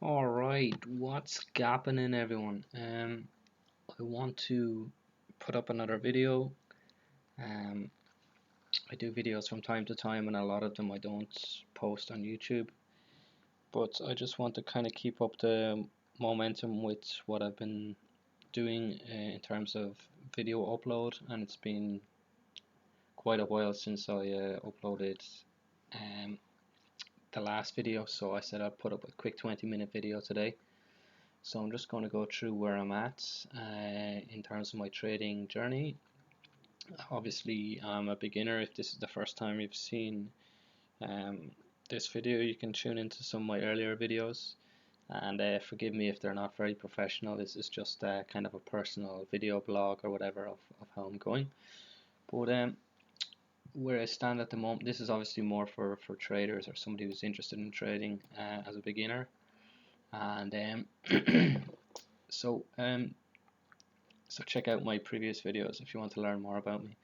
Alright, what's happening everyone? I want to put up another video. Um, I do videos from time to time and a lot of them I don't post on YouTube. But I just want to kind of keep up the momentum with what I've been doing in terms of video upload, and it's been quite a while since I uploaded um, the last video, so I said I'd put up a quick 20-minute video today. So I'm just going to go through where I'm at in terms of my trading journey. Obviously, I'm a beginner. If this is the first time you've seen um, this video, you can tune into some of my earlier videos. And forgive me if they're not very professional. This is just kind of a personal video blog or whatever of how I'm going. But where I stand at the moment, this is obviously more for traders or somebody who's interested in trading as a beginner. And so so check out my previous videos if you want to learn more about me.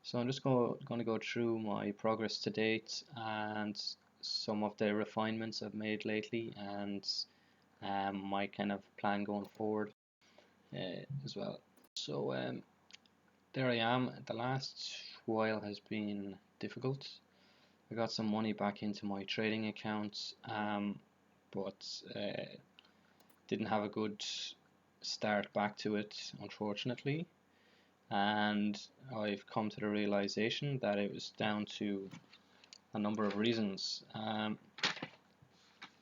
So I'm just going to go through my progress to date and some of the refinements I've made lately, and my kind of plan going forward as well. So there I am. The last while has been difficult. I got some money back into my trading account, but didn't have a good start back to it, unfortunately. And I've come to the realization that it was down to a number of reasons. And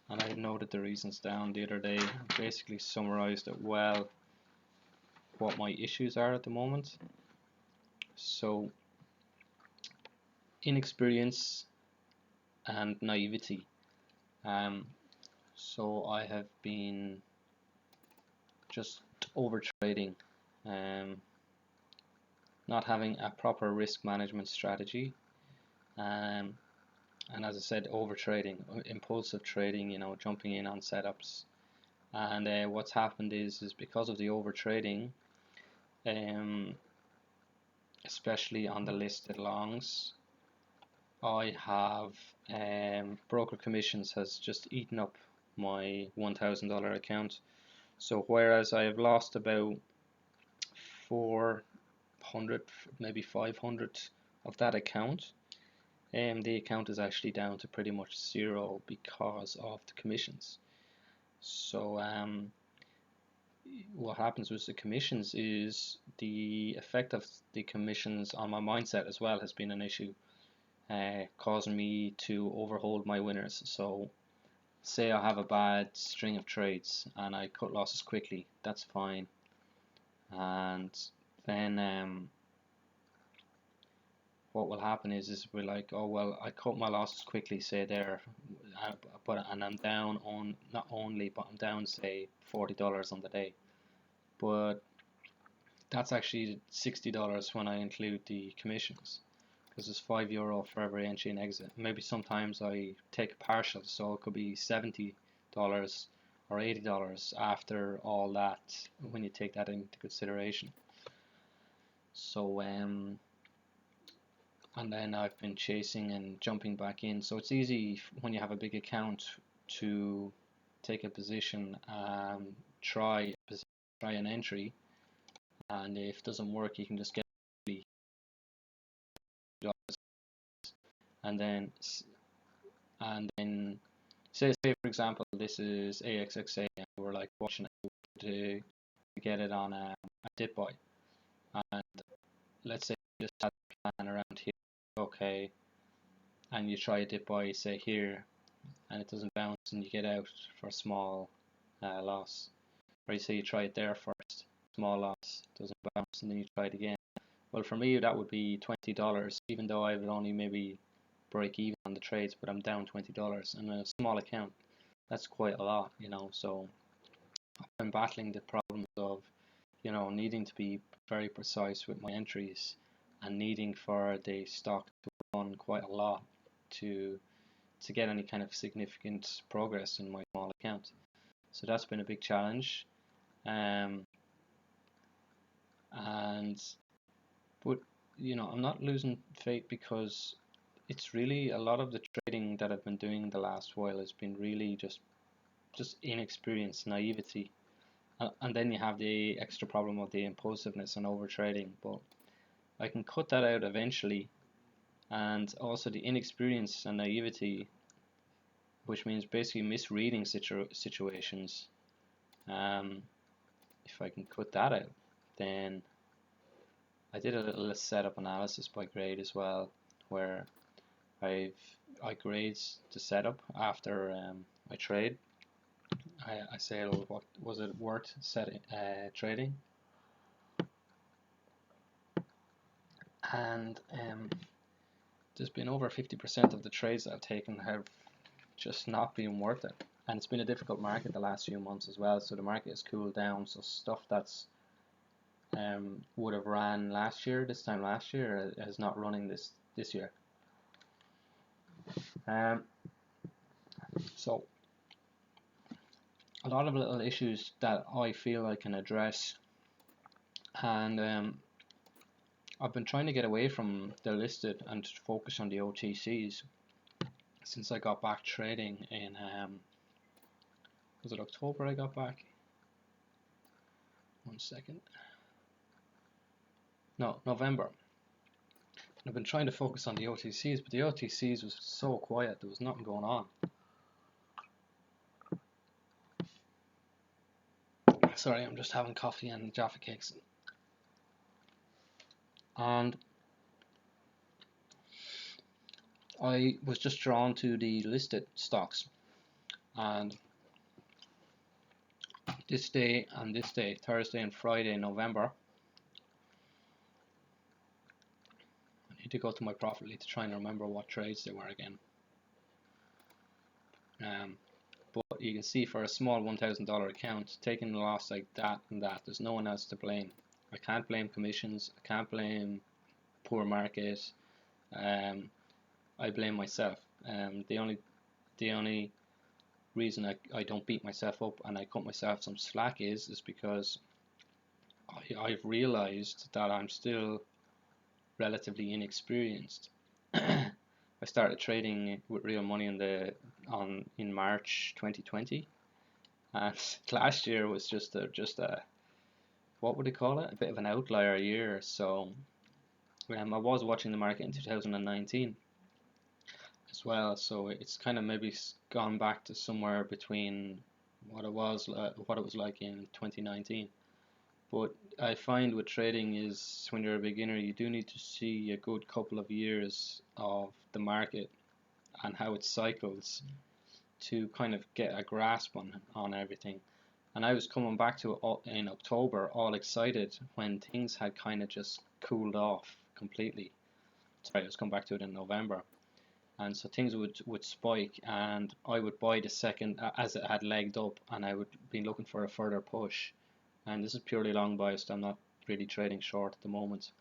I noted the reasons down the other day. Basically summarized it well what my issues are at the moment. So inexperience and naivety. So I have been just over trading, not having a proper risk management strategy, and as I said, over trading, impulsive trading, jumping in on setups. And what's happened is because of the over trading, um, especially on the listed longs, I have broker commissions has just eaten up my $1,000 account. So whereas I have lost about 400, maybe 500 of that account, the account is actually down to pretty much zero because of the commissions. So what happens with the commissions is the effect of the commissions on my mindset as well has been an issue, causing me to overhold my winners. So say I have a bad string of trades and I cut losses quickly, that's fine. And then what will happen is we're like, oh well, I cut my losses quickly, say there, and I'm down on not only, but I'm down say $40 on the day, but that's actually $60 when I include the commissions, because it's €5 for every entry and exit. Maybe sometimes I take a partial, so it could be $70 or $80 after all that when you take that into consideration. So and then I've been chasing and jumping back in. So it's easy when you have a big account to take a position, try an entry, and if it doesn't work, you can just get and then say for example this is AXXA and we're like watching it to get it on a dip buy, and let's say you just had a plan around here, okay, and you try a dip buy say here and it doesn't bounce and you get out for a small loss, or you say you try it there first, small loss, doesn't bounce, and then you try it again. Well, for me that would be $20, even though I would only maybe break even on the trades, but I'm down $20 and a small account. That's quite a lot, So I'm battling the problems of, needing to be very precise with my entries and needing for the stock to run quite a lot to get any kind of significant progress in my small account. So that's been a big challenge. Um, and but I'm not losing faith, because it's really a lot of the trading that I've been doing the last while has been really just just inexperience, naivety, and then you have the extra problem of the impulsiveness and overtrading. But I can cut that out eventually, and also the inexperience and naivety, which means basically misreading situations. If I can cut that out, then I did a little setup analysis by grade as well, where I grade the setup after I trade. I say, what was it worth trading, and there's been over 50% of the trades that I've taken have just not been worth it. And it's been a difficult market the last few months as well, so the market has cooled down. So stuff that's would have ran this time last year, is not running this year. So a lot of little issues that I feel I can address, and I've been trying to get away from the listed and focus on the OTCs since I got back trading in was it October I got back? 1 second. No, November. I've been trying to focus on the OTCs, but the OTCs was so quiet, there was nothing going on. Sorry, I'm just having coffee and Jaffa cakes. And I was just drawn to the listed stocks. And this day and this day, Thursday and Friday in November, I need to go to my profit lead to try and remember what trades they were again. But you can see for a small $1,000 account, taking a loss like that and that, there's no one else to blame. I can't blame commissions, I can't blame poor market, I blame myself. The only reason I don't beat myself up and I cut myself some slack is because I've realized that I'm still relatively inexperienced. I started trading with real money in March 2020, and last year was just a what would you call it? A bit of an outlier year. So I was watching the market in 2019 as well. So it's kind of maybe gone back to somewhere between what it was like in 2019. But I find with trading is when you're a beginner, you do need to see a good couple of years of the market and how it cycles to kind of get a grasp on everything. And I was coming back to it in October, all excited, when things had kind of just cooled off completely. Sorry, I was coming back to it in November, and so things would spike, and I would buy the second as it had legged up, and I would be looking for a further push. And this is purely long biased. I'm not really trading short at the moment,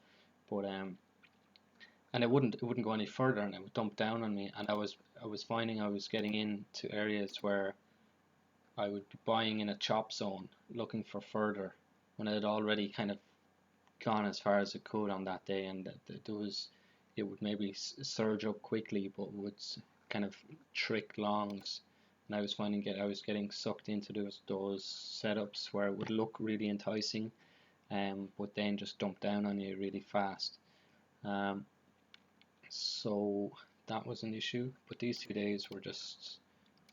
but and it wouldn't go any further, and it would dump down on me. And I was finding I was getting into areas where I would be buying in a chop zone, looking for further, when it had already kind of gone as far as it could on that day, and it would maybe surge up quickly, but would kind of trick longs. And I was finding I was getting sucked into those setups where it would look really enticing, but then just dump down on you really fast. So that was an issue. But these 2 days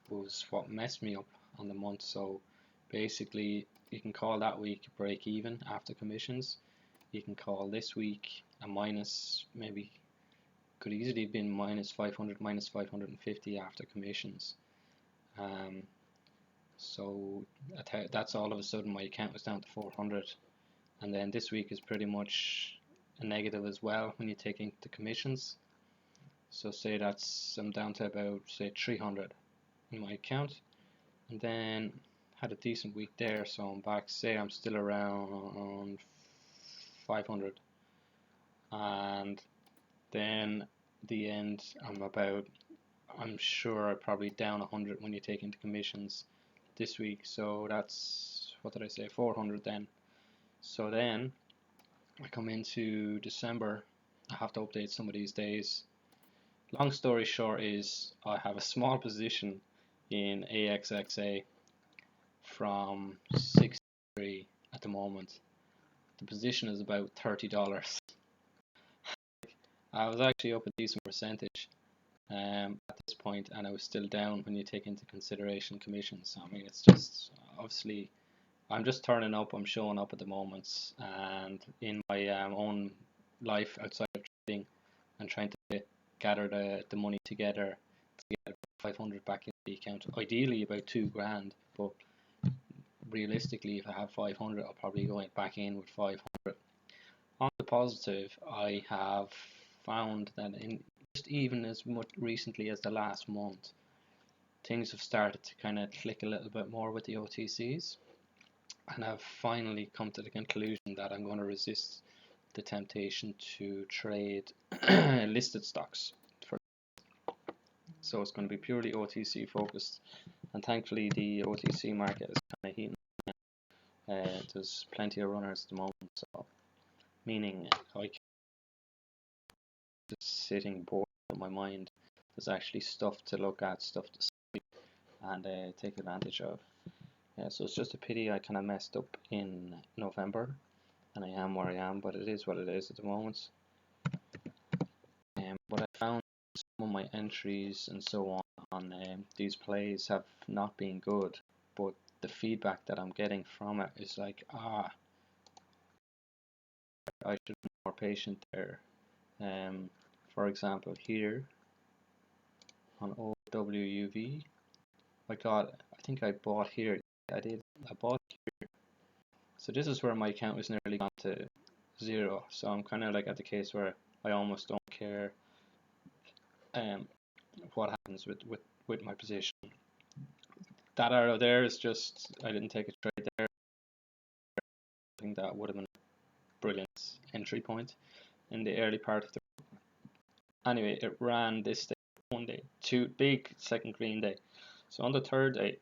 was what messed me up on the month. So basically, you can call that week break even after commissions. You can call this week a minus, maybe could easily have been minus 500, minus 550 after commissions. So that's all of a sudden my account was down to 400, and then this week is pretty much a negative as well when you take into commissions. So say I'm down to about, say, 300 in my account, and then had a decent week there, so I'm back, say I'm still around 500, and then the end I'm sure I'm probably down 100 when you take into commissions this week. So that's, what did I say, 400 then. So then I come into December, I have to update some of these days. Long story short is I have a small position in AXXA, from 63 at the moment. The position is about $30. I was actually up a decent percentage at this point, and I was still down when you take into consideration commissions. So, I mean, it's just obviously I'm just turning up, I'm showing up at the moment, and in my own life outside of trading, and trying to gather the money together to get 500 back in the account. Ideally about 2 grand, but realistically, if I have 500, I'll probably go back in with 500. On the positive, I have found that in just even as much recently as the last month, things have started to kind of click a little bit more with the OTCs, and I've finally come to the conclusion that I'm going to resist the temptation to trade listed stocks. So it's going to be purely OTC focused, and thankfully the OTC market is kind of heating up. There's plenty of runners at the moment, so meaning I can just sitting bored with my mind. There's actually stuff to look at, stuff to see, and take advantage of. So it's just a pity I kind of messed up in November, and I am where I am, but it is what it is at the moment. But I found some of my entries and so on these plays have not been good, but the feedback that I'm getting from it is like, I should be more patient there. For example, here on OWUV, I think I bought here. I bought here. So this is where my account was nearly gone to zero. So I'm kind of like at the case where I almost don't care what happens with my position. That arrow there is just, I didn't take a trade there. I think that would have been a brilliant entry point in the early part of the. Anyway, it ran this day, one day, two big second green day. So on the third day,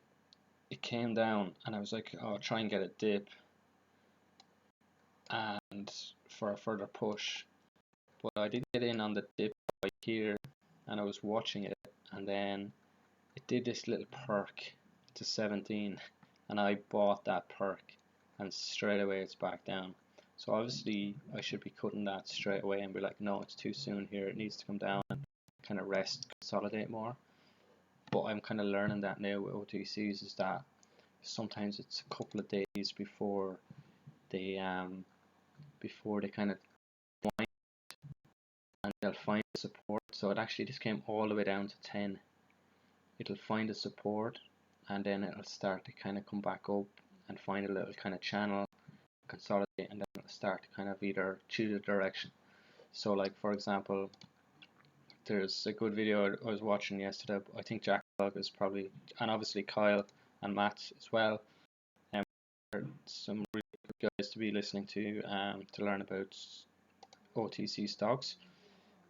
it came down, and I was like, oh, I'll try and get a dip and for a further push. But I did get in on the dip right here, and I was watching it, and then it did this little perk to 17, and I bought that perk, and straight away it's back down. So obviously I should be cutting that straight away and be like, no, it's too soon here, it needs to come down and kind of rest, consolidate more. But I'm kind of learning that now with OTCs, is that sometimes it's a couple of days before they kind of wind, and they'll find the support. So it actually just came all the way down to 10. It'll find a support, and then it'll start to kind of come back up and find a little kind of channel, consolidate, and then it'll start to kind of either choose a direction. So like for example, there's a good video I was watching yesterday. I think Jack is probably, and obviously Kyle and Matt as well, some really good guys to be listening to learn about OTC stocks.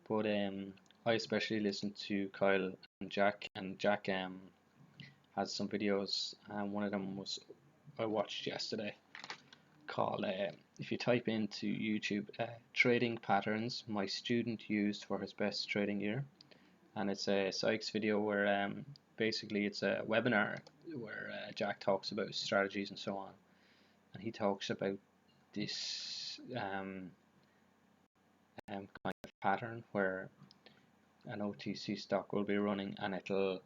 But I especially listen to Kyle and Jack has some videos, and one of them was I watched yesterday called, if you type into YouTube, trading patterns my student used for his best trading year, and it's a Sykes video where basically it's a webinar where Jack talks about strategies and so on, and he talks about this kind of pattern where an OTC stock will be running, and it'll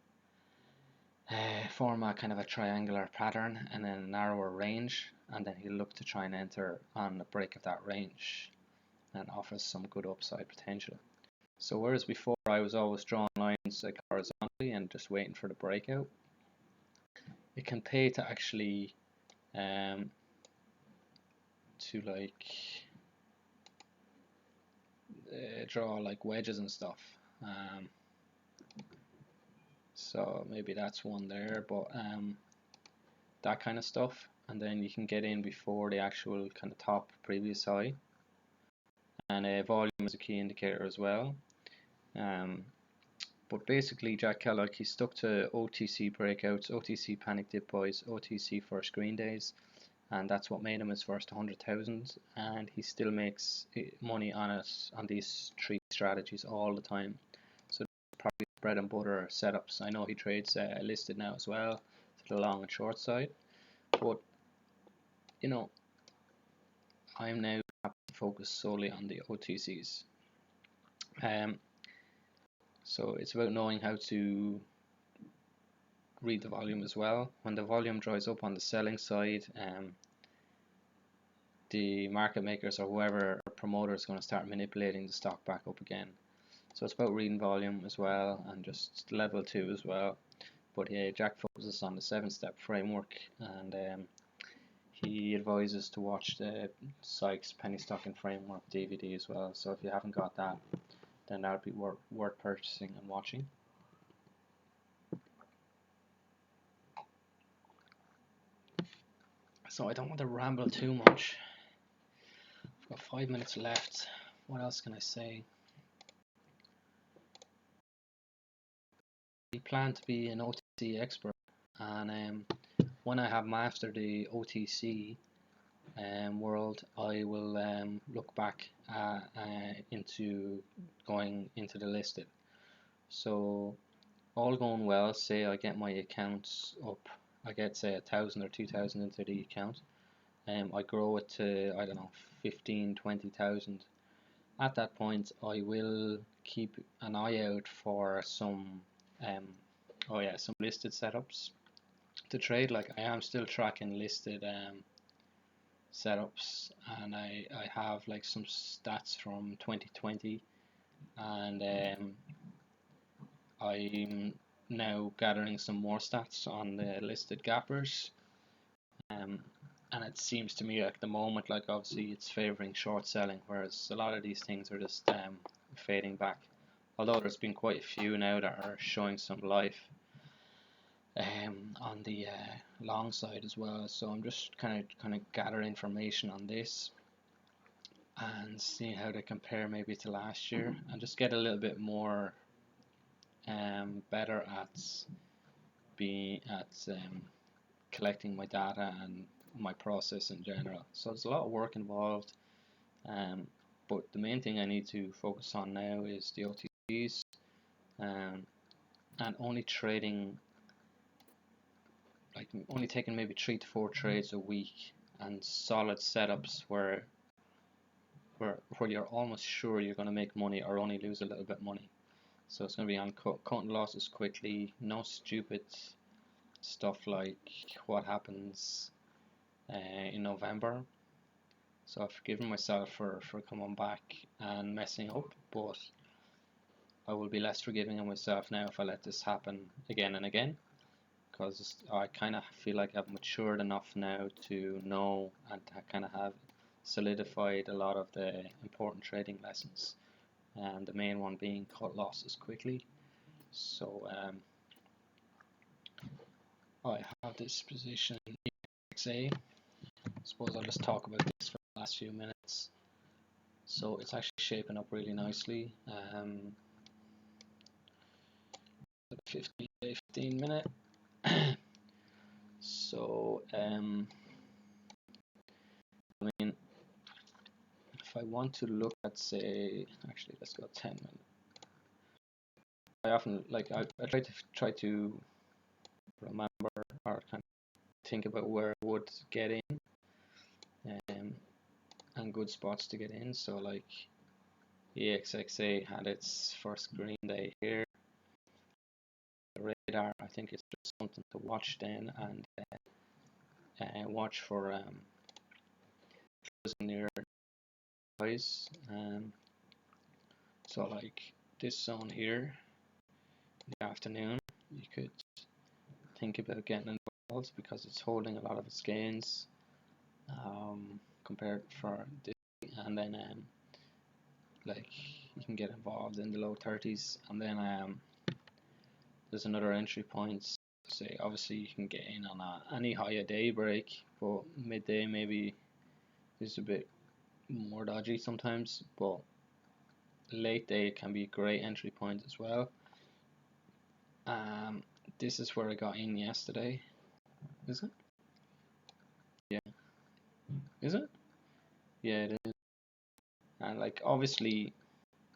form a kind of a triangular pattern and then a narrower range, and then he'll look to try and enter on the break of that range, and offers some good upside potential. So whereas before I was always drawing lines like horizontally and just waiting for the breakout, it can pay to actually draw like wedges and stuff. So maybe that's one there, but that kind of stuff, and then you can get in before the actual kind of top previous high, and volume is a key indicator as well. But basically Jack Kellogg, he stuck to OTC breakouts, OTC panic dip buys, OTC first green days, and that's what made him his first 100,000, and he still makes money on it, on these three strategies all the time. So probably bread and butter setups. I know he trades listed now as well, to the long and short side, but you know, I'm now focused solely on the OTCs. So it's about knowing how to read the volume as well. When the volume dries up on the selling side, the market makers or whoever or promoter is going to start manipulating the stock back up again. So it's about reading volume as well, and just level 2 as well. But yeah, Jack focuses on the 7-step framework, and he advises to watch the Sykes Penny Stocking Framework DVD as well. So if you haven't got that, then that would be worth purchasing and watching. So I don't want to ramble too much. I've got 5 minutes left. What else can I say? I plan to be an OTC expert, and when I have mastered the OTC world, I will look back into going into the listed. So all going well, say I get my accounts up, I get say 1,000 or 2,000 into the account, I grow it to, I don't know, 15, 20,000. At that point, I will keep an eye out for some some listed setups to trade. Like I am still tracking listed setups, and I have like some stats from 2020, and I'm now gathering some more stats on the listed gappers, and it seems to me like the moment, like obviously it's favoring short selling, whereas a lot of these things are just fading back, although there's been quite a few now that are showing some life on the long side as well. So I'm just kind of gather information on this and see how they compare maybe to last year, and just get a little bit more better at collecting my data and my process in general. So there's a lot of work involved, but the main thing I need to focus on now is the OTCs, and only trading, like only taking maybe 3 to 4 trades a week, and solid setups where you're almost sure you're going to make money or only lose a little bit money. So it's going to be on cutting losses quickly, no stupid stuff like what happens in November. So I've forgiven myself for coming back and messing up, but I will be less forgiving of myself now if I let this happen again and again, because I kind of feel like I've matured enough now to know and to kind of have solidified a lot of the important trading lessons, and the main one being cut losses quickly. So I have this position in AXXA. I suppose I'll just talk about this for the last few minutes. So it's actually shaping up really nicely. 15 minute. So I mean, if I want to look at, say, actually let's go 10 minutes. I often I try to remember or kind of think about where I would get in, and good spots to get in. So like AXXA had its first green day here. The radar, I think it's just something to watch then, and watch for closing near highs. So like this zone here in the afternoon, you could think about getting involved because it's holding a lot of its gains compared for this, and then like you can get involved in the low 30s, and then there's another entry point. Say obviously you can get in on any higher day break, but midday maybe is a bit more dodgy sometimes, but late day can be a great entry point as well. This is where I got in yesterday. Is it? Yeah. Is it? Yeah, it is. And like obviously,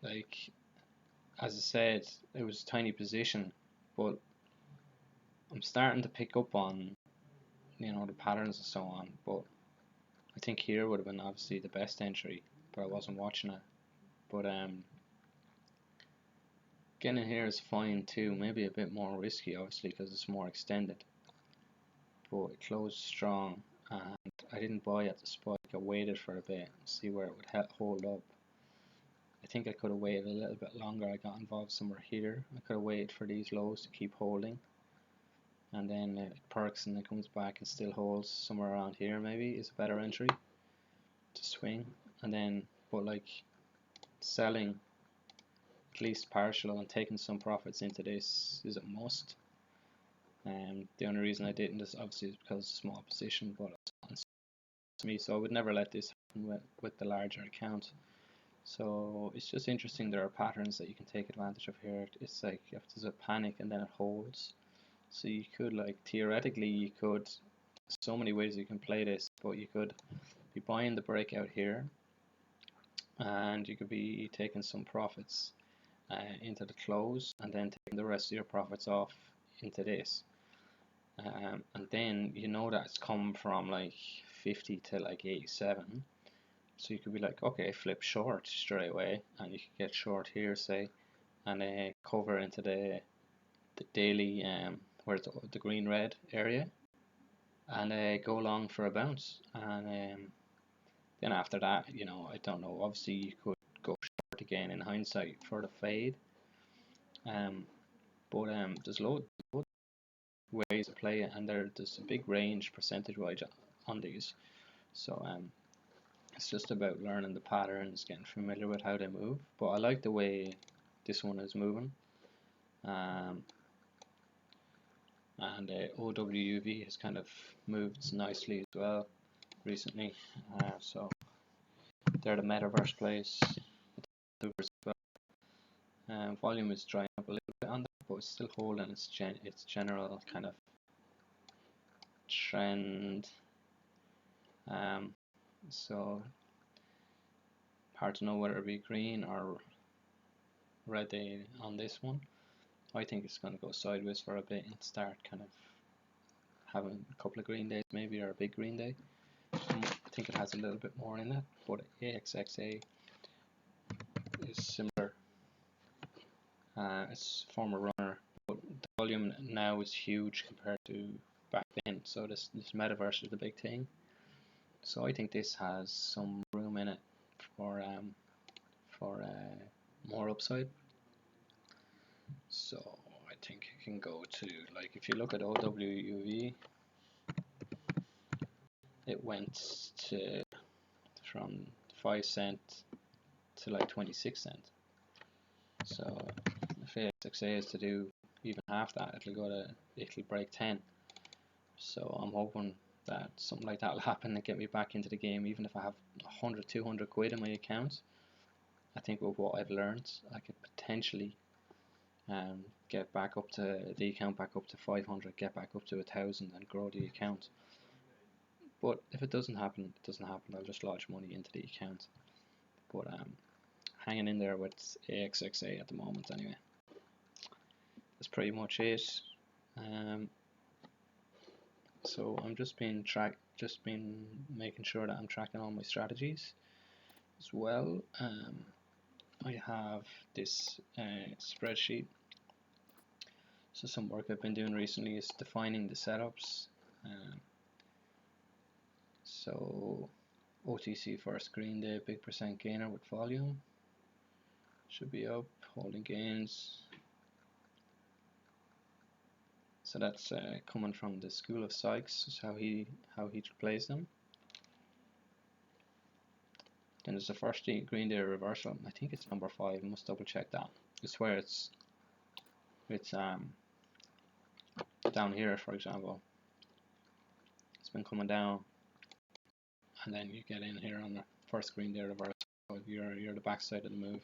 like as I said, it was a tiny position, but I'm starting to pick up on the patterns and so on. But I think here would have been obviously the best entry, but I wasn't watching it. But getting in here is fine too, maybe a bit more risky obviously because it's more extended. But it closed strong, and I didn't buy at the spike. I waited for a bit, see where it would hold up. I think I could have waited a little bit longer. I got involved somewhere here. I could have waited for these lows to keep holding, and then it perks and it comes back and still holds somewhere around here. Maybe is a better entry to swing, and then but like selling at least partial and taking some profits into this is a must. The only reason I didn't is obviously because it's a small position, but it's me, so I would never let this happen with the larger account. So it's just interesting. There are patterns that you can take advantage of here. It's like if there's a panic and then it holds. So you could, like, theoretically you could, so many ways you can play this, but you could be buying the breakout here, and you could be taking some profits into the close, and then taking the rest of your profits off into this. And then that it's come from like 50 to like 87. So you could be like, okay, flip short straight away, and you could get short here, say, and cover into the daily where the green red area, and go long for a bounce. And then after that, I don't know. Obviously, you could go short again in hindsight for the fade. But there's loads of ways to play it, and there's a big range percentage-wise on these. So it's just about learning the patterns, getting familiar with how they move. But I like the way this one is moving. And OWUV has kind of moved nicely as well recently. So they're the Metaverse plays. Volume is drying up a little bit on that, but it's still holding its general kind of trend. So hard to know whether it be green or red day on this one. I think it's going to go sideways for a bit and start kind of having a couple of green days maybe, or a big green day. I think it has a little bit more in it, but AXXA is similar. It's a former runner, but the volume now is huge compared to back then. So this Metaverse is the big thing. So I think this has some room in it for more upside. So I think you can go to, like, if you look at OWUV, it went to from 5 cent to like 26 cent. So if AXXA is to do even half that, it'll break 10. So I'm hoping that something like that will happen and get me back into the game. Even if I have 100, 200 quid in my account, I think with what I've learned, I could potentially get back up to the account, back up to 500, get back up to 1,000, and grow the account. But if it doesn't happen, it doesn't happen. I'll just lodge money into the account. But hanging in there with AXXA at the moment anyway. That's pretty much it. So I'm just been making sure that I'm tracking all my strategies as well. I have this spreadsheet. So some work I've been doing recently is defining the setups. So OTC first green day, big percent gainer with volume. Should be up, holding gains. So that's coming from the School of Sykes, is how he plays them. Then there's the first green day reversal. I think it's number 5. I must double check that. It's where it's down here, for example. It's been coming down, and then you get in here on the first green day reversal. You're the backside of the move.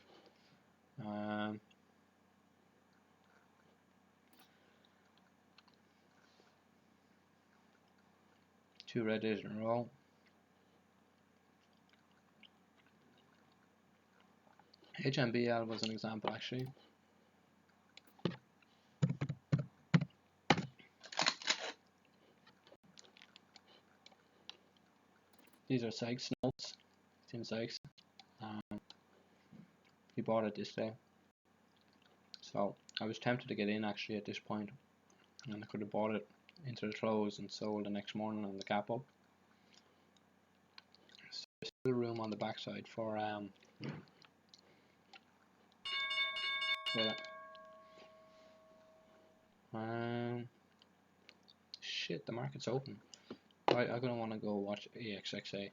2 red days in a row. HMBL was an example actually. These are Sykes notes. Tim Sykes. He bought it this day. So I was tempted to get in actually at this point, and I could have bought it into the close and sold the next morning on the gap up. So there's still room on the backside for shit, the market's open. Right, I'm gonna want to go watch AXXA.